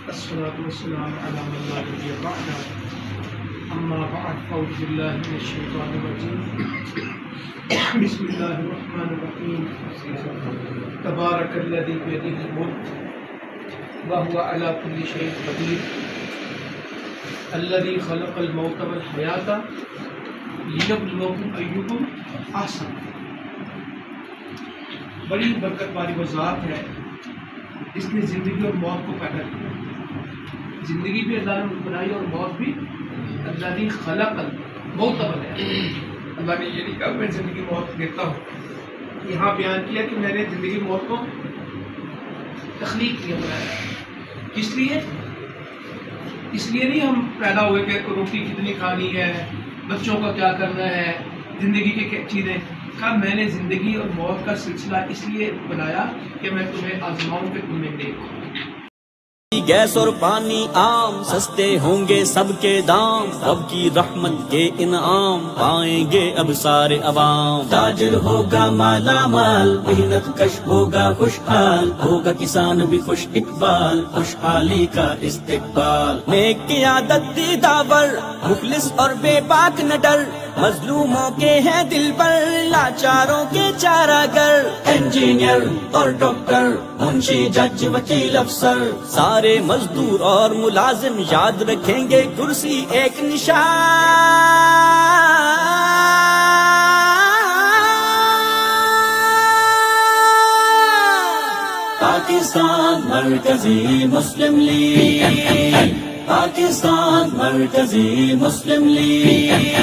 الصلاة والسلام على من لا نبي بعده أما بعد أعوذ بالله من الشيطان الرجيم بسم الله الرحمن الرحيم تبارك الذي بيده الملك وهو على كل شيء قدير الذي خلق الموت والحياة ليبلوكم أيكم أحسن. بڑی برکت والی وہ ذات ہے اس نے زندگی اور موت کو پیدا کیا. زندگی بھی اللہ نے بنائی اور موت بھی. اللہ نے خلق الموت بنایا. اللہ نے یہ نہیں کہا میں زندگی موت دیتا ہوں. یہاں بیان کیا کہ میں نے زندگی موت کو تخلیق کیا, بنایا. کس لیے؟ اس لیے نہیں ہم پیدا ہوئے کہ روٹی کتنی کھانی ہے, بچوں کا کیا کرنا ہے, زندگی کے کیا چیزیں. کہا میں نے زندگی اور موت کا سلسلہ اس لیے بنایا کہ میں تمہیں آزماؤں کہ تمہیں دیکھوں. گیس اور پانی عام, سستے ہوں گے سب کے دام, رب کی رحمت کے انعام پائیں گے اب سارے عوام. تاجر ہوگا مالا مال, محنت کش ہوگا خوشحال, ہوگا کسان بھی خوش اقبال, خوشحالی کا استقبال. نیک قیادت دی داور, مخلص اور بے باک نہ ڈر, مظلوموں کے ہیں دل پر, لاچاروں کے چارہ گر. انجینئر اور ڈاکٹر, منشی جج وکیل افسر, سارے مزدور اور ملازم یاد رکھیں گے کرسی ایک نشان. پاکستان مرکزی مسلم لیگ, پاکستان مرکزی مسلم لیگ.